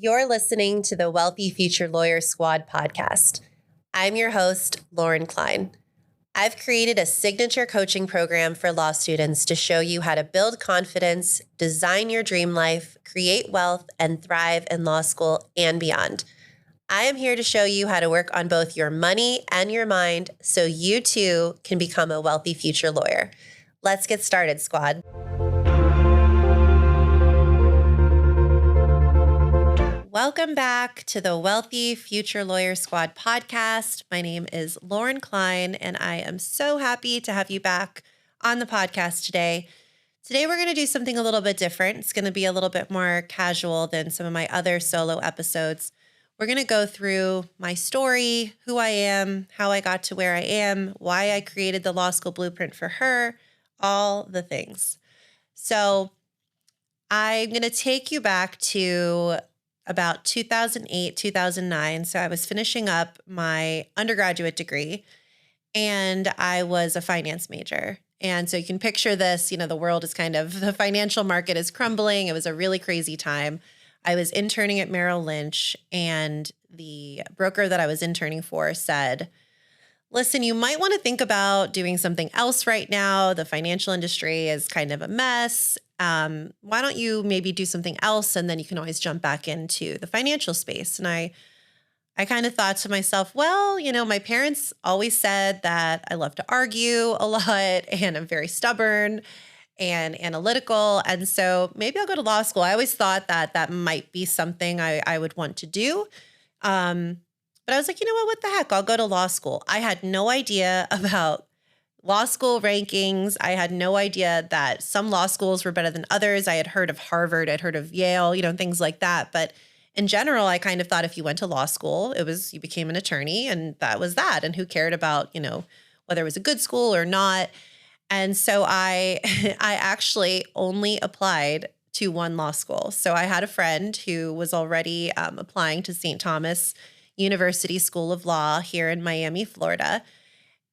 You're listening to the Wealthy Future Lawyer Squad podcast. I'm your host, Lauren Klein. I've created a signature coaching program for law students to show you how to build confidence, design your dream life, create wealth, and thrive in law school and beyond. I am here to show you how to work on both your money and your mind so you too can become a wealthy future lawyer. Let's get started, squad. Welcome back to the Wealthy Future Lawyer Squad podcast. My name is Lauren Klein, and I am so happy to have you back on the podcast today. Today, we're going to do something a little bit different. It's going to be a little bit more casual than some of my other solo episodes. We're going to go through my story, who I am, how I got to where I am, why I created the law school blueprint for her, all the things. So I'm going to take you back to about 2008, 2009. So I was finishing up my undergraduate degree and I was a finance major. And so you can picture this, the world is the financial market is crumbling. It was a really crazy time. I was interning at Merrill Lynch and the broker that I was interning for said, listen, you might want to think about doing something else right now. The financial industry is kind of a mess. Why don't you maybe do something else? And then you can always jump back into the financial space. And I kind of thought to myself, well, my parents always said that I love to argue a lot and I'm very stubborn and analytical. And so maybe I'll go to law school. I always thought that might be something I would want to do. But I was like, what the heck? I'll go to law school. I had no idea about law school rankings. I had no idea that some law schools were better than others. I had heard of Harvard, I'd heard of Yale, things like that. But in general, I kind of thought if you went to law school, you became an attorney and that was that. And who cared about, whether it was a good school or not. And so I actually only applied to one law school. So I had a friend who was already applying to St. Thomas University School of Law here in Miami, Florida.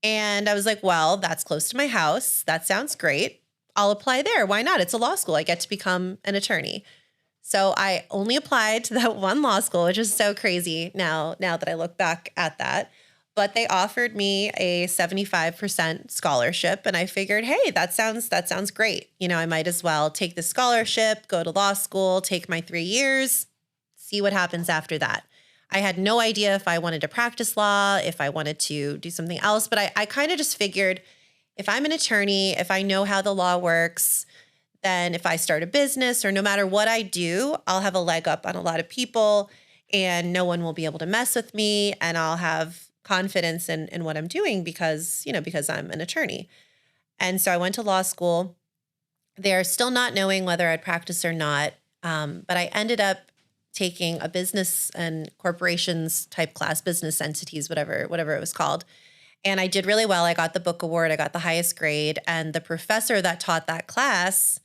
And I was like, well, that's close to my house. That sounds great. I'll apply there. Why not? It's a law school. I get to become an attorney. So I only applied to that one law school, which is so crazy now that I look back at that. But they offered me a 75% scholarship. And I figured, hey, that sounds great. I might as well take the scholarship, go to law school, take my 3 years, see what happens after that. I had no idea if I wanted to practice law, if I wanted to do something else, but I kind of just figured if I'm an attorney, if I know how the law works, then if I start a business or no matter what I do, I'll have a leg up on a lot of people and no one will be able to mess with me and I'll have confidence in what I'm doing because I'm an attorney. And so I went to law school. They're still not knowing whether I'd practice or not, but I ended up taking a business and corporations type class, business entities, whatever it was called. And I did really well. I got the book award. I got the highest grade. And the professor that taught that class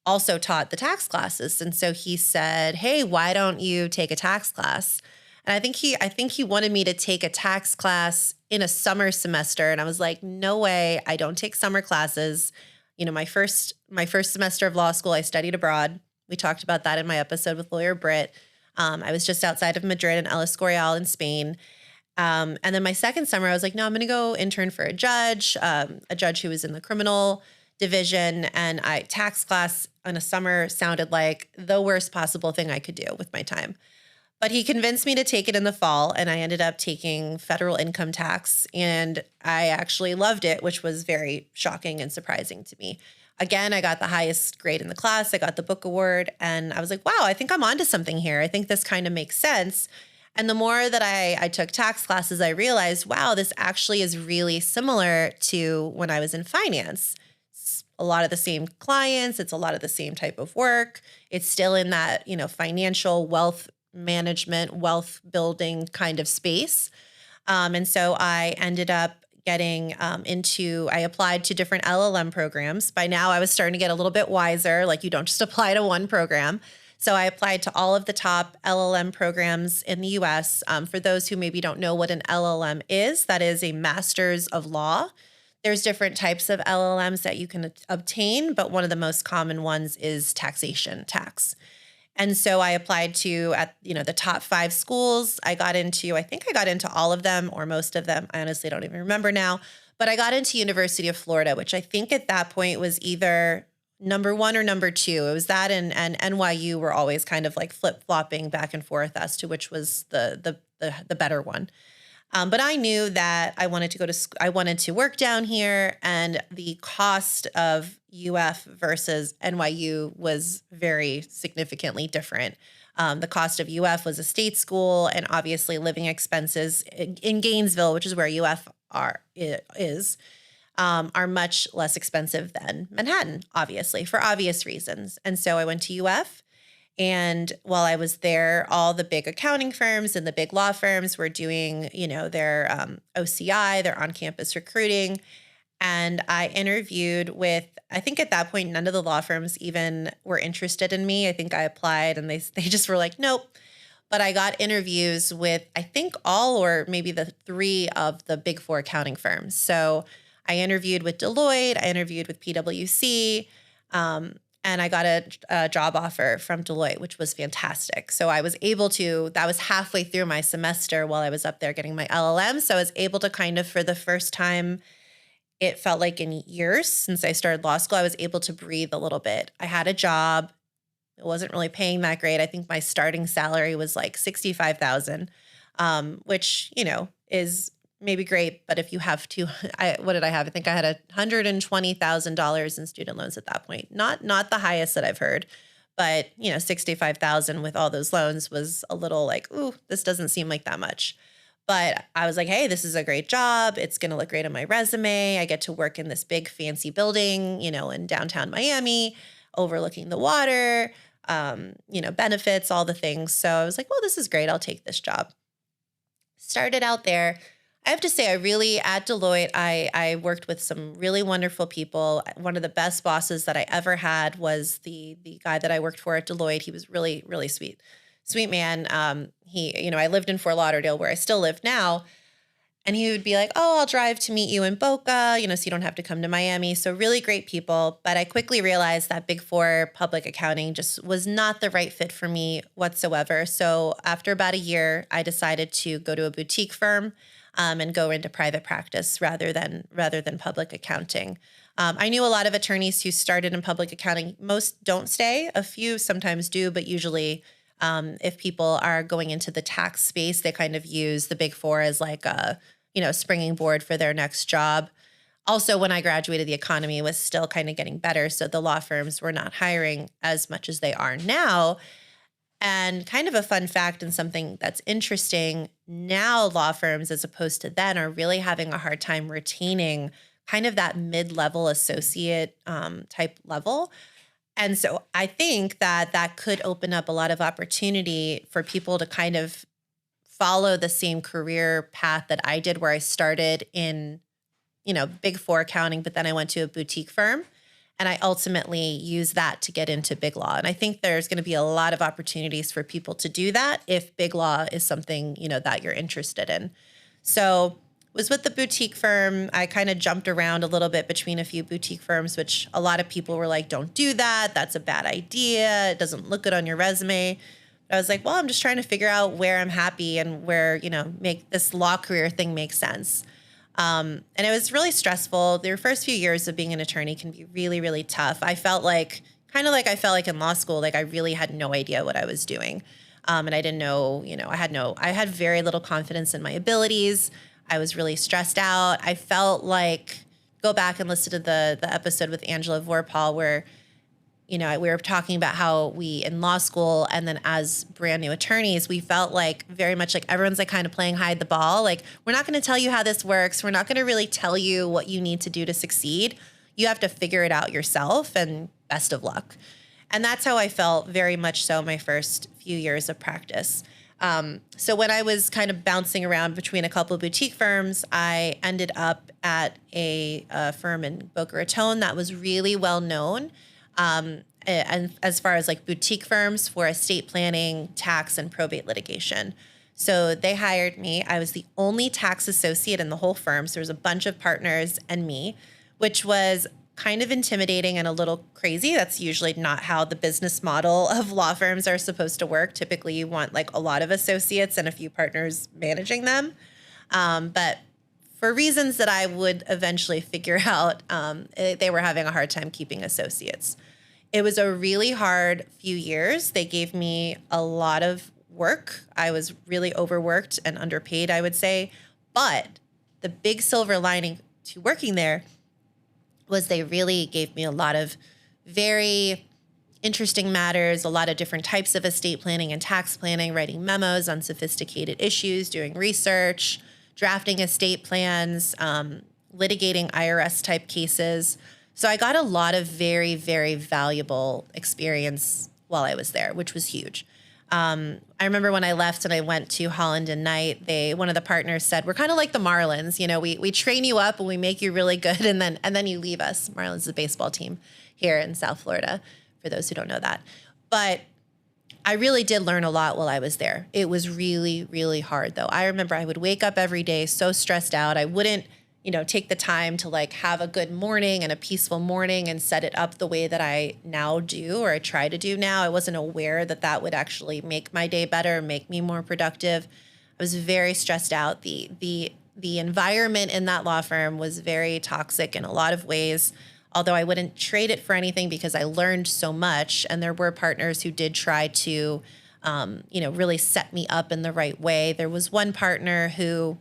also taught the tax classes. And so he said, hey, why don't you take a tax class? And I think he wanted me to take a tax class in a summer semester. And I was like, no way. I don't take summer classes. My first semester of law school, I studied abroad. We talked about that in my episode with Lawyer Britt. I was just outside of Madrid in El Escorial in Spain. And then my second summer, I was like, no, I'm going to go intern for a judge who was in the criminal division. And tax class in a summer sounded like the worst possible thing I could do with my time. But he convinced me to take it in the fall, and I ended up taking federal income tax. And I actually loved it, which was very shocking and surprising to me. Again, I got the highest grade in the class. I got the book award. And I was like, wow, I think I'm onto something here. I think this kind of makes sense. And the more that I took tax classes, I realized, wow, this actually is really similar to when I was in finance. It's a lot of the same clients. It's a lot of the same type of work. It's still in that, financial wealth management, wealth building kind of space. And so I ended up I applied to different LLM programs. By now I was starting to get a little bit wiser, like you don't just apply to one program. So I applied to all of the top LLM programs in the US. For those who maybe don't know what an LLM is, that is a master's of law. There's different types of LLMs that you can obtain, but one of the most common ones is tax. And so I applied to the top 5 schools. I think I got into all of them or most of them. I honestly don't even remember now, but I got into University of Florida, which I think at that point was either number 1 or number 2. It was that and NYU were always kind of like flip-flopping back and forth as to which was the better one. But I knew that I wanted to I wanted to work down here, and the cost of UF versus NYU was very significantly different. The cost of UF was a state school, and obviously living expenses in Gainesville, which is where UF is, are much less expensive than Manhattan, obviously, for obvious reasons. And so I went to UF. And while I was there, all the big accounting firms and the big law firms were doing, their OCI, their on-campus recruiting. And I interviewed with, I think at that point, none of the law firms even were interested in me. I think I applied and they just were like, nope. But I got interviews with, I think all or maybe the 3 of the big 4 accounting firms. So I interviewed with Deloitte, I interviewed with PwC, and I got a job offer from Deloitte, which was fantastic. So I was able to, that was halfway through my semester while I was up there getting my LLM. So I was able to kind of, for the first time, it felt like in years since I started law school, I was able to breathe a little bit. I had a job. It wasn't really paying that great. I think my starting salary was like $65,000, which, is maybe great. But if you have what did I have? I think I had $120,000 in student loans at that point. Not the highest that I've heard, but $65,000 with all those loans was a little like, ooh, this doesn't seem like that much. But I was like, hey, this is a great job. It's going to look great on my resume. I get to work in this big fancy building, in downtown Miami, overlooking the water, benefits, all the things. So I was like, well, this is great. I'll take this job. Started out there. I have to say, at Deloitte, I worked with some really wonderful people. One of the best bosses that I ever had was the guy that I worked for at Deloitte. He was really, really sweet man. I lived in Fort Lauderdale where I still live now. And he would be like, oh, I'll drive to meet you in Boca, so you don't have to come to Miami. So really great people. But I quickly realized that Big 4 public accounting just was not the right fit for me whatsoever. So after about a year, I decided to go to a boutique firm and go into private practice rather than public accounting. I knew a lot of attorneys who started in public accounting. Most don't stay. A few sometimes do, but usually if people are going into the tax space, they kind of use the Big 4 as like a, springing board for their next job. Also, when I graduated, the economy was still kind of getting better. So the law firms were not hiring as much as they are now. And kind of a fun fact and something that's interesting, now law firms, as opposed to then, are really having a hard time retaining kind of that mid-level associate type level. And so I think that could open up a lot of opportunity for people to kind of follow the same career path that I did, where I started in, Big 4 accounting, but then I went to a boutique firm. And I ultimately use that to get into big law. And I think there's going to be a lot of opportunities for people to do that if big law is something, that you're interested in. So was with the boutique firm. I kind of jumped around a little bit between a few boutique firms, which a lot of people were like, don't do that. That's a bad idea. It doesn't look good on your resume. But I was like, well, I'm just trying to figure out where I'm happy and where, make this law career thing make sense. And it was really stressful. The first few years of being an attorney can be really, really tough. I felt like, I felt like in law school, like I really had no idea what I was doing. And I didn't know, I had very little confidence in my abilities. I was really stressed out. I felt like, go back and listen to the episode with Angela Vorpahl where, we were talking about how we in law school and then as brand new attorneys, we felt like very much like everyone's like kind of playing hide the ball. Like, we're not going to tell you how this works. We're not going to really tell you what you need to do to succeed. You have to figure it out yourself, and best of luck. And that's how I felt very much so my first few years of practice. So when I was kind of bouncing around between a couple of boutique firms, I ended up at a firm in Boca Raton that was really well known. And as far as like boutique firms for estate planning, tax, and probate litigation. So they hired me. I was the only tax associate in the whole firm. So there was a bunch of partners and me, which was kind of intimidating and a little crazy. That's usually not how the business model of law firms are supposed to work. Typically, you want like a lot of associates and a few partners managing them. But for reasons that I would eventually figure out, they were having a hard time keeping associates. It was a really hard few years. They gave me a lot of work. I was really overworked and underpaid, I would say. But the big silver lining to working there was they really gave me a lot of very interesting matters, a lot of different types of estate planning and tax planning, writing memos on sophisticated issues, doing research, drafting estate plans, litigating IRS type cases. So I got a lot of very, very valuable experience while I was there, which was huge. I remember when I left and I went to Holland and Knight, one of the partners said, we're kind of like the Marlins. You know, we train you up and we make you really good. And then you leave us. Marlins is a baseball team here in South Florida, for those who don't know that. But I really did learn a lot while I was there. It was really, really hard though. I remember I would wake up every day so stressed out. I wouldn't, take the time to like have a good morning and a peaceful morning and set it up the way that I now do, or I try to do now. I wasn't aware that that would actually make my day better, make me more productive. I was very stressed out. The environment in that law firm was very toxic in a lot of ways, although I wouldn't trade it for anything because I learned so much. And there were partners who did try to, really set me up in the right way. There was one partner who,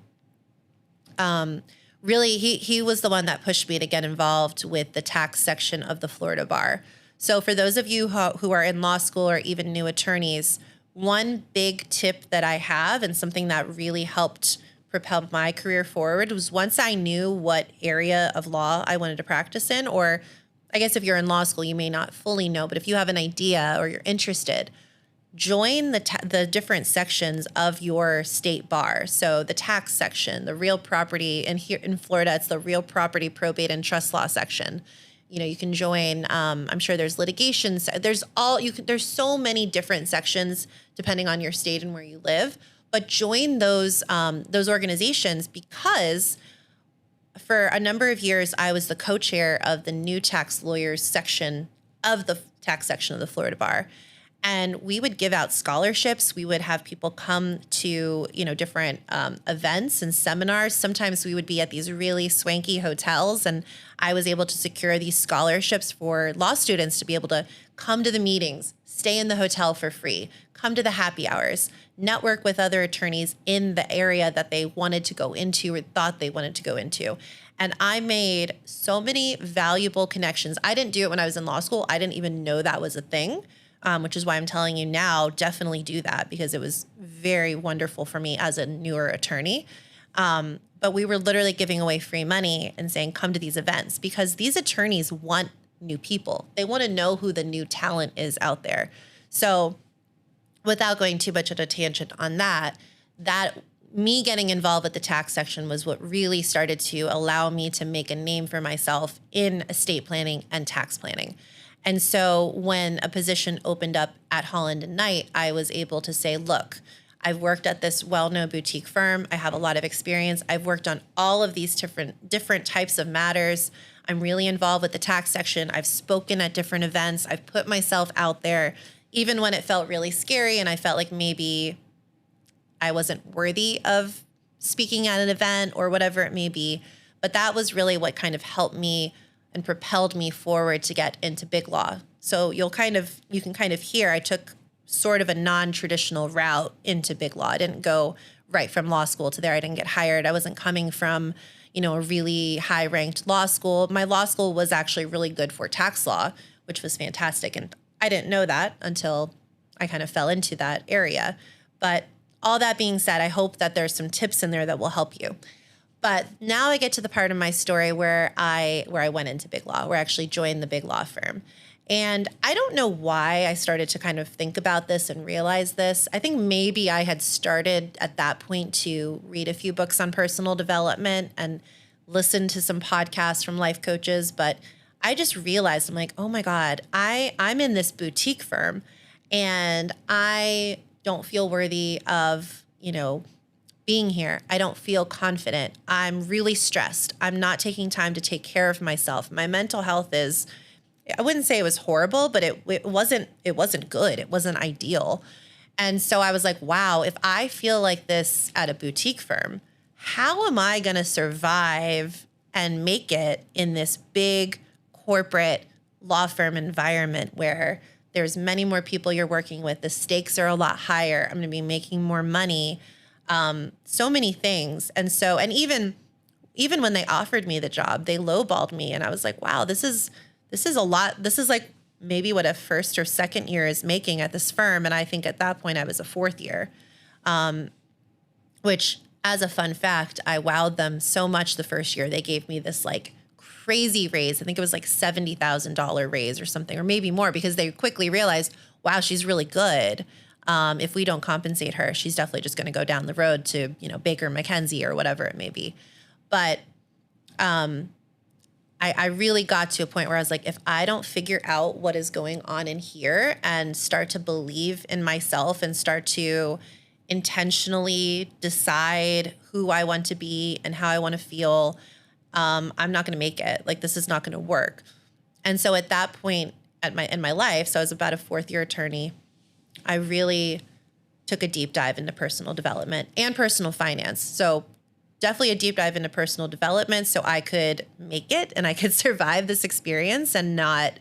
really, he was the one that pushed me to get involved with the tax section of the Florida bar. So for those of you who are in law school or even new attorneys, one big tip that I have and something that really helped propel my career forward was once I knew what area of law I wanted to practice in, or I guess if you're in law school, you may not fully know, but if you have an idea or you're interested, join the different sections of your state bar. So the tax section, the real property, and here in Florida, it's the real property, probate, and trust law section. You can join. I'm sure there's litigation. There's so many different sections depending on your state and where you live. But join those organizations, because for a number of years I was the co-chair of the new tax lawyers section of the tax section of the Florida bar. And we would give out scholarships. We would have people come to, different events and seminars. Sometimes we would be at these really swanky hotels, and I was able to secure these scholarships for law students to be able to come to the meetings, stay in the hotel for free, come to the happy hours, network with other attorneys in the area that they wanted to go into or thought they wanted to go into. And I made so many valuable connections. I didn't do it when I was in law school. I didn't even know that was a thing. Which is why I'm telling you now, definitely do that, because it was very wonderful for me as a newer attorney. But we were literally giving away free money and saying, come to these events, because these attorneys want new people. They want to know who the new talent is out there. So without going too much of a tangent on that me getting involved with the tax section was what really started to allow me to make a name for myself in estate planning and tax planning. And so when a position opened up at Holland and Knight, I was able to say, look, I've worked at this well-known boutique firm. I have a lot of experience. I've worked on all of these different types of matters. I'm really involved with the tax section. I've spoken at different events. I've put myself out there, even when it felt really scary and I felt like maybe I wasn't worthy of speaking at an event or whatever it may be. But that was really what kind of helped me and propelled me forward to get into big law. So you can kind of hear I took sort of a non-traditional route into big law. I didn't go right from law school to there. I didn't get hired. I wasn't coming from, a really high-ranked law school. My law school was actually really good for tax law, which was fantastic. And I didn't know that until I kind of fell into that area. But all that being said, I hope that there's some tips in there that will help you. But now I get to the part of my story where I went into big law, where I actually joined the big law firm. And I don't know why I started to kind of think about this and realize this. I think maybe I had started at that point to read a few books on personal development and listen to some podcasts from life coaches. But I just realized, I'm like, oh my God, I'm in this boutique firm and I don't feel worthy of, being here. I don't feel confident. I'm really stressed. I'm not taking time to take care of myself. My mental health is, I wouldn't say it was horrible, but it wasn't good. It wasn't ideal. And so I was like, wow, if I feel like this at a boutique firm, how am I going to survive and make it in this big corporate law firm environment where there's many more people you're working with, the stakes are a lot higher, I'm going to be making more money, so many things. And so, and even when they offered me the job, they lowballed me, and I was like, wow, this is a lot. This is like maybe what a first or second year is making at this firm. And I think at that point I was a fourth year, which, as a fun fact, I wowed them so much the first year. They gave me this like crazy raise. I think it was like $70,000 raise or something, or maybe more, because they quickly realized, wow, she's really good. If we don't compensate her, she's definitely just going to go down the road to, Baker McKenzie or whatever it may be. But I really got to a point where I was like, if I don't figure out what is going on in here and start to believe in myself and start to intentionally decide who I want to be and how I want to feel, I'm not going to make it. Like, this is not going to work. And so at that point in my life, so I was about a fourth year attorney, I really took a deep dive into personal development and personal finance. So definitely a deep dive into personal development so I could make it and I could survive this experience and not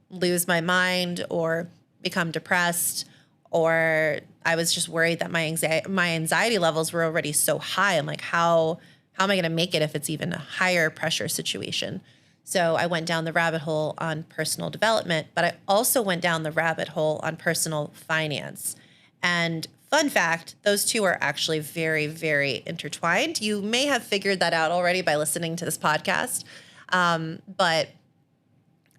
lose my mind or become depressed. Or I was just worried that my anxiety levels were already so high. I'm like, how am I going to make it if it's even a higher pressure situation? So I went down the rabbit hole on personal development, but I also went down the rabbit hole on personal finance. And fun fact, those two are actually very, very intertwined. You may have figured that out already by listening to this podcast. But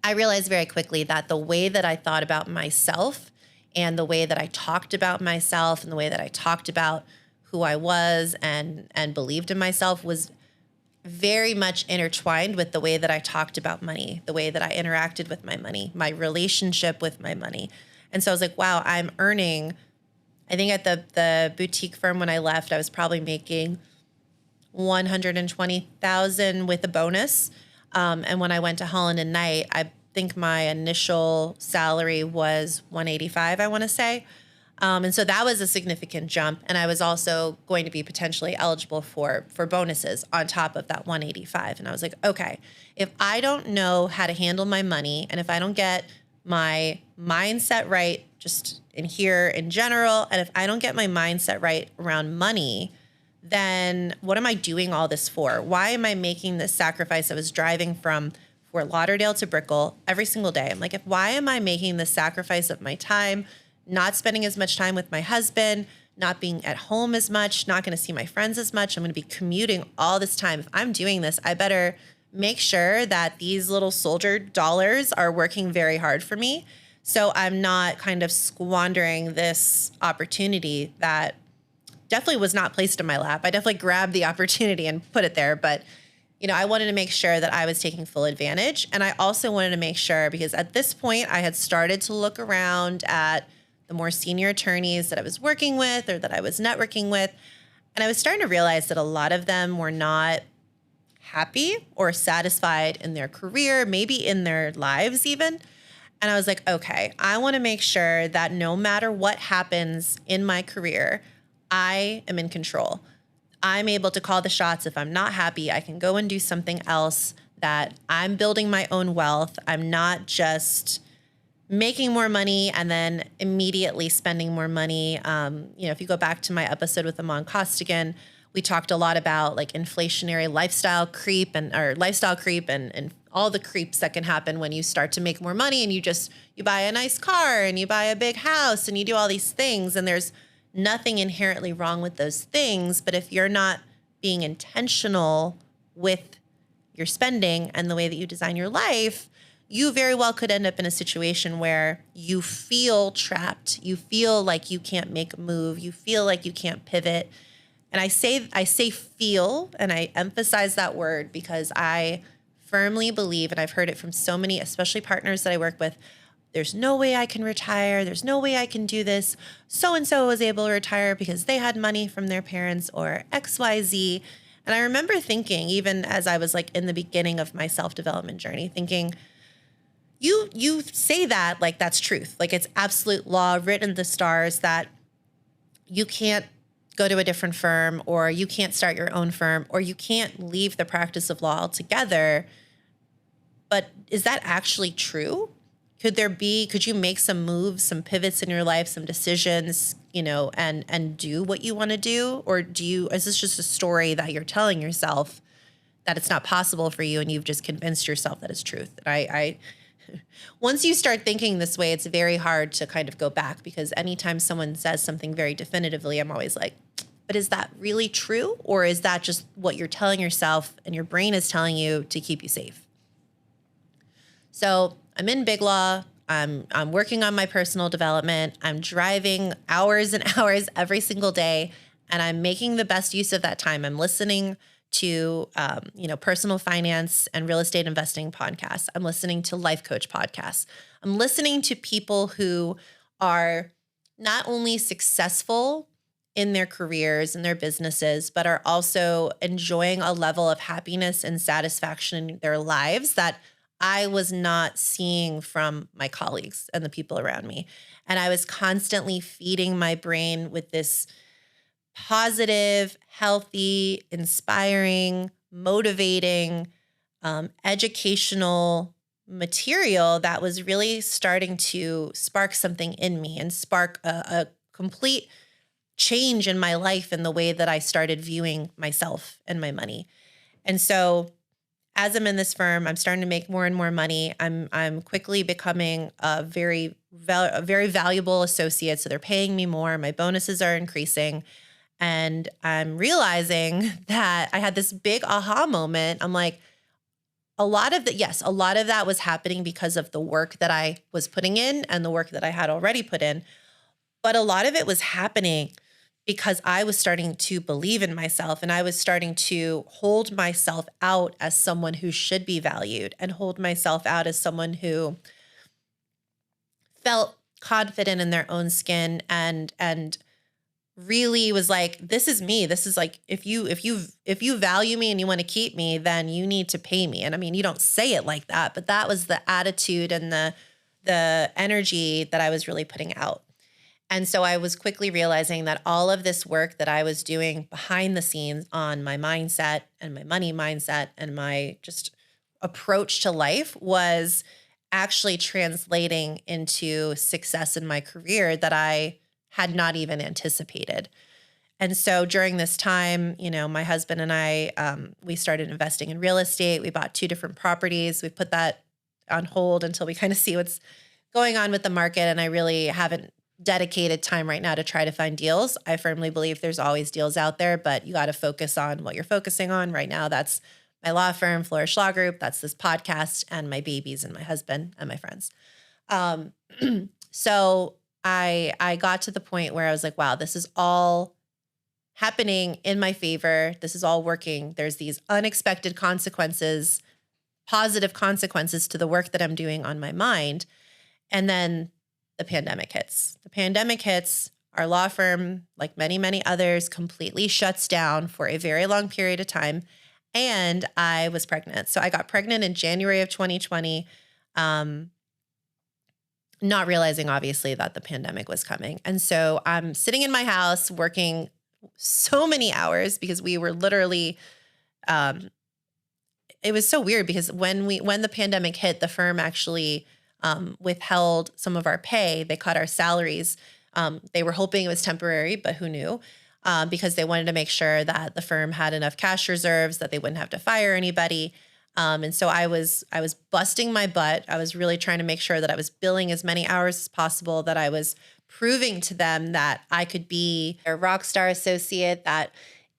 I realized very quickly that the way that I thought about myself and the way that I talked about myself and the way that I talked about who I was and believed in myself was very much intertwined with the way that I talked about money, the way that I interacted with my money, my relationship with my money. And so I was like, wow, I'm earning, I think at the boutique firm when I left, I was probably making $120,000 with a bonus. And when I went to Holland & Knight, I think my initial salary was $185,000, I want to say. And so that was a significant jump. And I was also going to be potentially eligible for bonuses on top of that $185,000. And I was like, okay, if I don't know how to handle my money and if I don't get my mindset right, just in here in general, and if I don't get my mindset right around money, then what am I doing all this for? Why am I making this sacrifice? I was driving from Fort Lauderdale to Brickell every single day. I'm like, why am I making the sacrifice of my time, not spending as much time with my husband, not being at home as much, not going to see my friends as much? I'm going to be commuting all this time. If I'm doing this, I better make sure that these little soldier dollars are working very hard for me, so I'm not kind of squandering this opportunity that definitely was not placed in my lap. I definitely grabbed the opportunity and put it there, but I wanted to make sure that I was taking full advantage. And I also wanted to make sure, because at this point I had started to look around at the more senior attorneys that I was working with or that I was networking with. And I was starting to realize that a lot of them were not happy or satisfied in their career, maybe in their lives even. And I was like, okay, I want to make sure that no matter what happens in my career, I am in control. I'm able to call the shots. If I'm not happy, I can go and do something else, that I'm building my own wealth. I'm not just making more money and then immediately spending more money. If you go back to my episode with Amon Costigan, we talked a lot about like inflationary lifestyle creep and all the creeps that can happen when you start to make more money and you buy a nice car and you buy a big house and you do all these things, and there's nothing inherently wrong with those things. But if you're not being intentional with your spending and the way that you design your life, you very well could end up in a situation where you feel trapped. You feel like you can't make a move. You feel like you can't pivot. And I say feel, and I emphasize that word because I firmly believe, and I've heard it from so many, especially partners that I work with, there's no way I can retire. There's no way I can do this. So-and-so was able to retire because they had money from their parents or XYZ. And I remember thinking, even as I was like in the beginning of my self-development journey, thinking, you say that like that's truth. Like it's absolute law written in the stars that you can't go to a different firm, or you can't start your own firm, or you can't leave the practice of law altogether. But is that actually true? Could you make some moves, some pivots in your life, some decisions, and do what you want to do? Or is this just a story that you're telling yourself that it's not possible for you and you've just convinced yourself that it's truth? And once you start thinking this way, it's very hard to kind of go back, because anytime someone says something very definitively, I'm always like, but is that really true? Or is that just what you're telling yourself and your brain is telling you to keep you safe? So I'm in Big Law. I'm working on my personal development. I'm driving hours and hours every single day, and I'm making the best use of that time. I'm listening to, personal finance and real estate investing podcasts. I'm listening to life coach podcasts. I'm listening to people who are not only successful in their careers and their businesses, but are also enjoying a level of happiness and satisfaction in their lives that I was not seeing from my colleagues and the people around me. And I was constantly feeding my brain with this positive, healthy, inspiring, motivating, educational material that was really starting to spark something in me and spark a complete change in my life and the way that I started viewing myself and my money. And so as I'm in this firm, I'm starting to make more and more money. I'm quickly becoming a very valuable associate. So they're paying me more. My bonuses are increasing. And I'm realizing that I had this big aha moment. I'm like, a lot of that was happening because of the work that I was putting in and the work that I had already put in. But a lot of it was happening because I was starting to believe in myself, and I was starting to hold myself out as someone who should be valued, and hold myself out as someone who felt confident in their own skin and really was like, this is me. This is like, if you value me and you want to keep me, then you need to pay me. And I mean, you don't say it like that, but that was the attitude and the energy that I was really putting out. And so I was quickly realizing that all of this work that I was doing behind the scenes on my mindset and my money mindset and my just approach to life was actually translating into success in my career that I had not even anticipated. And so during this time, my husband and I, we started investing in real estate. We bought 2 different properties. We put that on hold until we kind of see what's going on with the market. And I really haven't dedicated time right now to try to find deals. I firmly believe there's always deals out there, but you got to focus on what you're focusing on. Right now, that's my law firm, Flourish Law Group. That's this podcast and my babies and my husband and my friends. So I got to the point where I was like, wow, this is all happening in my favor. This is all working. There's these unexpected consequences, positive consequences to the work that I'm doing on my mind. And then the pandemic hits. Our law firm, like many, many others, completely shuts down for a very long period of time. And I was pregnant. So I got pregnant in January of 2020, not realizing obviously that the pandemic was coming. And so I'm sitting in my house working so many hours because we were literally, it was so weird because when the pandemic hit, the firm actually withheld some of our pay. They cut our salaries. They were hoping it was temporary, but who knew? Because they wanted to make sure that the firm had enough cash reserves that they wouldn't have to fire anybody. And so I was busting my butt. I was really trying to make sure that I was billing as many hours as possible, that I was proving to them that I could be a rock star associate, that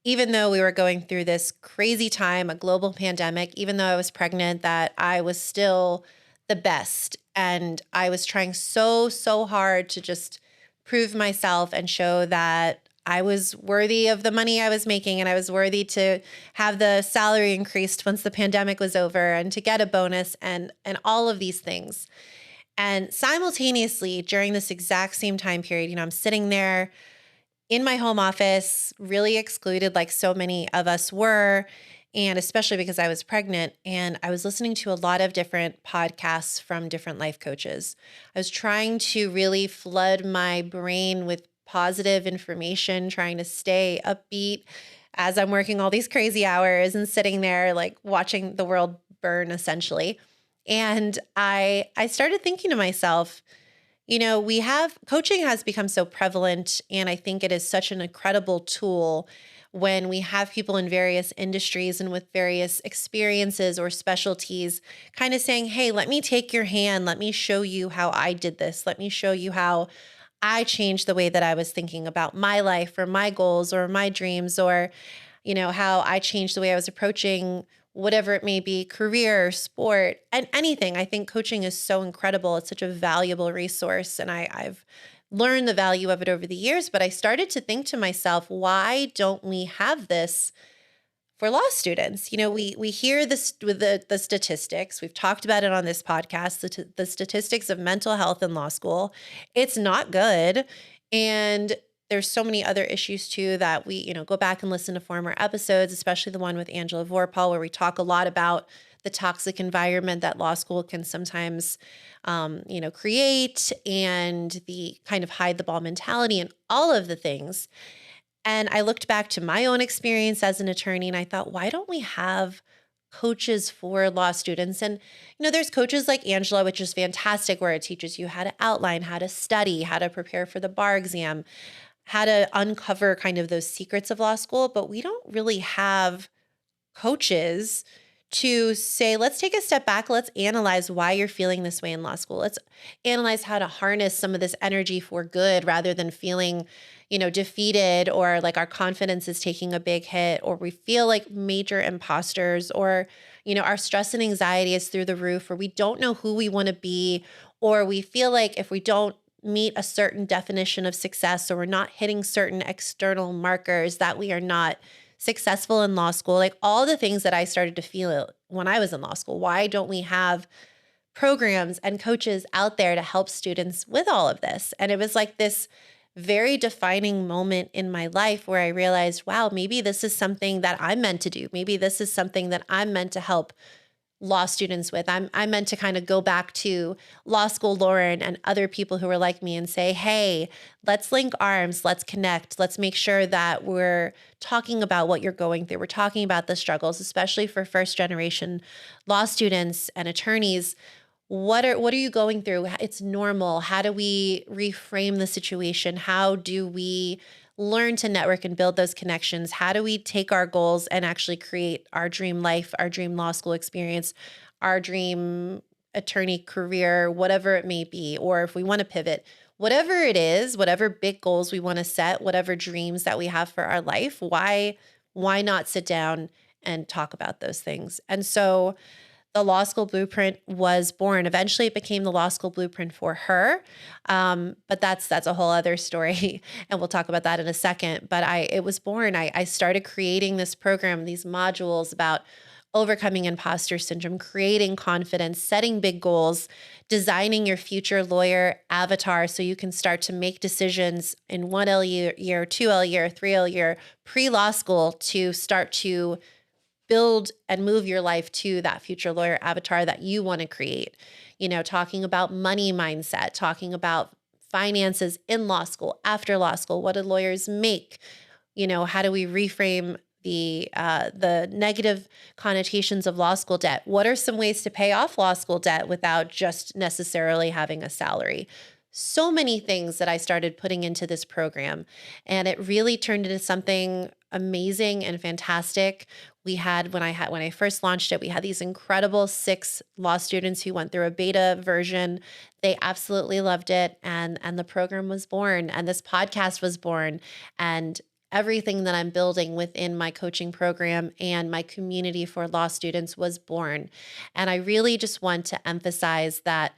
even though we were going through this crazy time, a global pandemic, even though I was pregnant, that I was still the best. And I was trying so hard to just prove myself and show that I was worthy of the money I was making, and I was worthy to have the salary increased once the pandemic was over and to get a bonus and all of these things. And simultaneously, during this exact same time period, I'm sitting there in my home office, really excluded, like so many of us were. And especially because I was pregnant, and I was listening to a lot of different podcasts from different life coaches. I was trying to really flood my brain with positive information, trying to stay upbeat as I'm working all these crazy hours and sitting there like watching the world burn essentially. And I started thinking to myself, we have coaching has become so prevalent, and I think it is such an incredible tool when we have people in various industries and with various experiences or specialties kind of saying, hey, let me take your hand. Let me show you how I did this. Let me show you how I changed the way that I was thinking about my life or my goals or my dreams, or how I changed the way I was approaching whatever it may be, career, sport, and anything. I think coaching is so incredible. It's such a valuable resource. And I've learned the value of it over the years, but I started to think to myself, why don't we have this for law students? We hear this with the statistics. We've talked about it on this podcast, the statistics of mental health in law school. It's not good. And there's so many other issues too that we, go back and listen to former episodes, especially the one with Angela Vorpal, where we talk a lot about the toxic environment that law school can sometimes, create, and the kind of hide the ball mentality and all of the things. And I looked back to my own experience as an attorney, and I thought, why don't we have coaches for law students? And, there's coaches like Angela, which is fantastic, where it teaches you how to outline, how to study, how to prepare for the bar exam, how to uncover kind of those secrets of law school. But we don't really have coaches to say, let's take a step back. Let's analyze why you're feeling this way in law school. Let's analyze how to harness some of this energy for good rather than feeling, defeated, or like our confidence is taking a big hit, or we feel like major imposters, or, our stress and anxiety is through the roof, or we don't know who we want to be, or we feel like if we don't meet a certain definition of success, or we're not hitting certain external markers, that we are not successful in law school. Like all the things that I started to feel when I was in law school. Why don't we have programs and coaches out there to help students with all of this? And it was like this very defining moment in my life where I realized, wow, maybe this is something that I'm meant to do. Maybe this is something that I'm meant to help law students with. I'm meant to kind of go back to law school Lauren and other people who are like me and say, hey, let's link arms, let's connect, let's make sure that we're talking about what you're going through. We're talking about the struggles, especially for first generation law students and attorneys. What are you going through? It's normal. How do we reframe the situation? How do we learn to network and build those connections? How do we take our goals and actually create our dream life, our dream law school experience, our dream attorney career, whatever it may be, or if we want to pivot, whatever it is, whatever big goals we want to set, whatever dreams that we have for our life, why not sit down and talk about those things? And so the Law School Blueprint was born. Eventually it became the Law School Blueprint for her. But that's a whole other story. And we'll talk about that in a second. But it was born. I started creating this program, these modules about overcoming imposter syndrome, creating confidence, setting big goals, designing your future lawyer avatar so you can start to make decisions in 1L year, 2L year, 3L year, pre-law school to start to build and move your life to that future lawyer avatar that you want to create. Talking about money mindset, talking about finances in law school, after law school, what do lawyers make? How do we reframe the negative connotations of law school debt? What are some ways to pay off law school debt without just necessarily having a salary? So many things that I started putting into this program, and it really turned into something amazing and fantastic. We had, when I first launched it, we had these incredible 6 law students who went through a beta version. They absolutely loved it. And the program was born, and this podcast was born, and everything that I'm building within my coaching program and my community for law students was born. And I really just want to emphasize that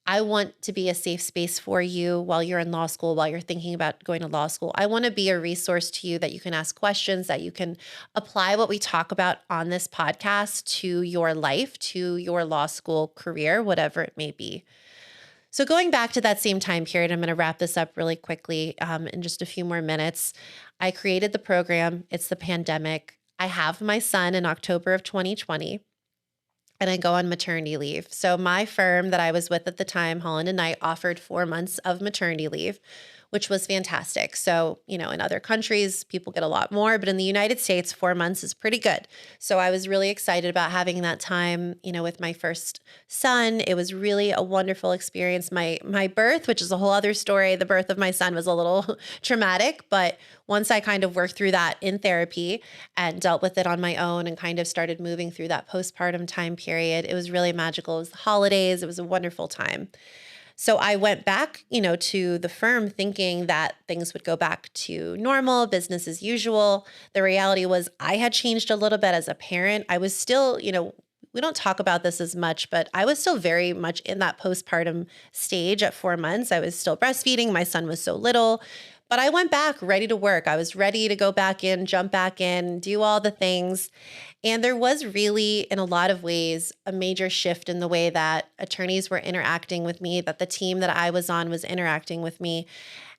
I want to be a safe space for you while you're in law school, while you're thinking about going to law school. I want to be a resource to you that you can ask questions, that you can apply what we talk about on this podcast to your life, to your law school career, whatever it may be. So going back to that same time period, I'm going to wrap this up really quickly in just a few more minutes. I created the program. It's the pandemic. I have my son in October of 2020 and I go on maternity leave. So my firm that I was with at the time, Holland and Knight, offered 4 months of maternity leave, which was fantastic. So, in other countries, people get a lot more, but in the United States, 4 months is pretty good. So I was really excited about having that time, with my first son. It was really a wonderful experience. My birth, which is a whole other story, the birth of my son was a little traumatic, but once I kind of worked through that in therapy and dealt with it on my own and kind of started moving through that postpartum time period, it was really magical. It was the holidays. It was a wonderful time. So I went back, to the firm thinking that things would go back to normal, business as usual. The reality was I had changed a little bit as a parent. I was still, we don't talk about this as much, but I was still very much in that postpartum stage at 4 months. I was still breastfeeding. My son was so little. But I went back ready to work. I was ready to go back in, jump back in, do all the things. And there was really, in a lot of ways, a major shift in the way that attorneys were interacting with me, that the team that I was on was interacting with me.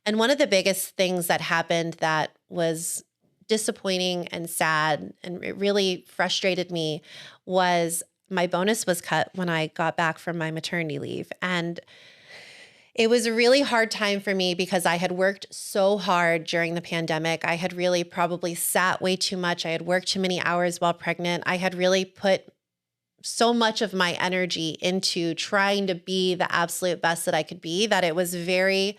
And one of the biggest things that happened that was disappointing and sad, and it really frustrated me, was my bonus was cut when I got back from my maternity leave. And it was a really hard time for me because I had worked so hard during the pandemic. I had really probably sat way too much. I had worked too many hours while pregnant. I had really put so much of my energy into trying to be the absolute best that I could be, that it was very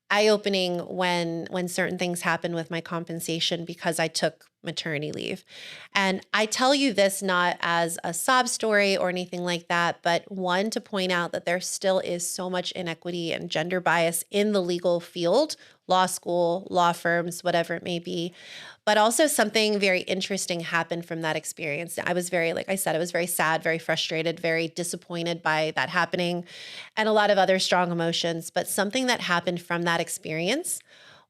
eye-opening when certain things happened with my compensation because I took maternity leave. And I tell you this not as a sob story or anything like that, but one, to point out that there still is so much inequity and gender bias in the legal field, law school, law firms, whatever it may be. But also something very interesting happened from that experience. I was very, like I said, I was very sad, very frustrated, very disappointed by that happening, and a lot of other strong emotions. But something that happened from that experience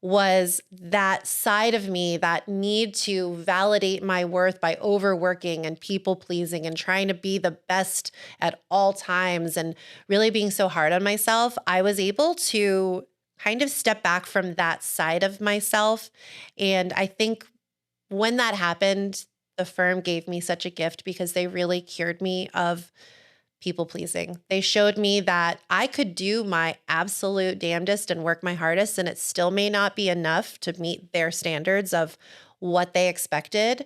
was that side of me, that need to validate my worth by overworking and people pleasing and trying to be the best at all times and really being so hard on myself. I was able to kind of step back from that side of myself. And I think when that happened, the firm gave me such a gift because they really cured me of people pleasing. They showed me that I could do my absolute damnedest and work my hardest, and it still may not be enough to meet their standards of what they expected.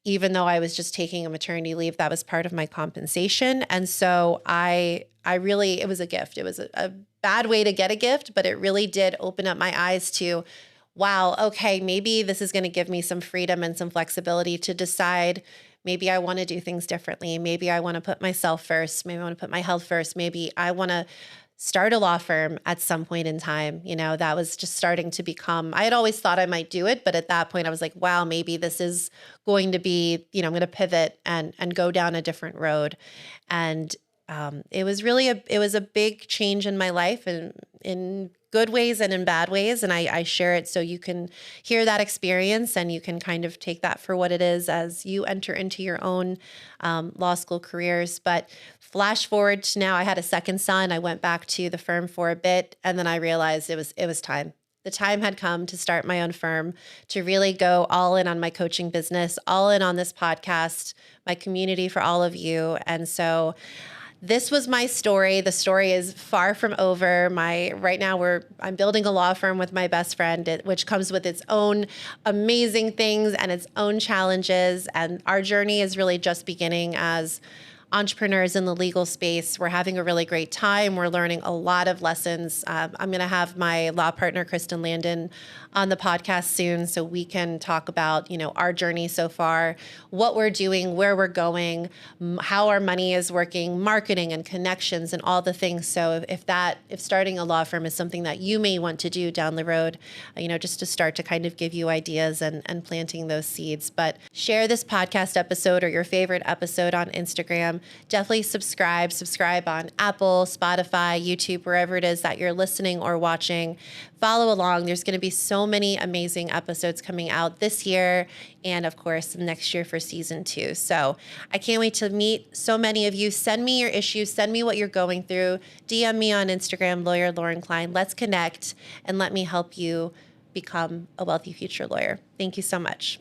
Even though I was just taking a maternity leave, that was part of my compensation. And so I really, it was a gift. It was a bad way to get a gift, but it really did open up my eyes to, wow, okay, maybe this is going to give me some freedom and some flexibility to decide maybe I want to do things differently. Maybe I want to put myself first. Maybe I want to put my health first. Maybe I want to start a law firm at some point in time. That was just starting to become, I had always thought I might do it, but at that point I was like, wow, maybe this is going to be, I'm going to pivot and go down a different road. And it was really it was a big change in my life, and in good ways and in bad ways. And I share it so you can hear that experience and you can kind of take that for what it is as you enter into your own law school careers. But flash forward to now, I had a second son. I went back to the firm for a bit, and then I realized it was time. The time had come to start my own firm, to really go all in on my coaching business, all in on this podcast, my community for all of you. And so this was my story. The story is far from over. Right now I'm building a law firm with my best friend, which comes with its own amazing things and its own challenges. And our journey is really just beginning as entrepreneurs in the legal space. We're having a really great time. We're learning a lot of lessons. I'm going to have my law partner, Kristen Landon, on the podcast soon so we can talk about, our journey so far, what we're doing, where we're going, how our money is working, marketing and connections and all the things. So if starting a law firm is something that you may want to do down the road, just to start to kind of give you ideas and planting those seeds. But share this podcast episode or your favorite episode on Instagram. Definitely subscribe on Apple, Spotify, YouTube, wherever it is that you're listening or watching. Follow along. There's going to be so many amazing episodes coming out this year and, of course, next year for season 2. So I can't wait to meet so many of you. Send me your issues. Send me what you're going through. DM me on Instagram, Lawyer Lauren Klein. Let's connect and let me help you become a wealthy future lawyer. Thank you so much.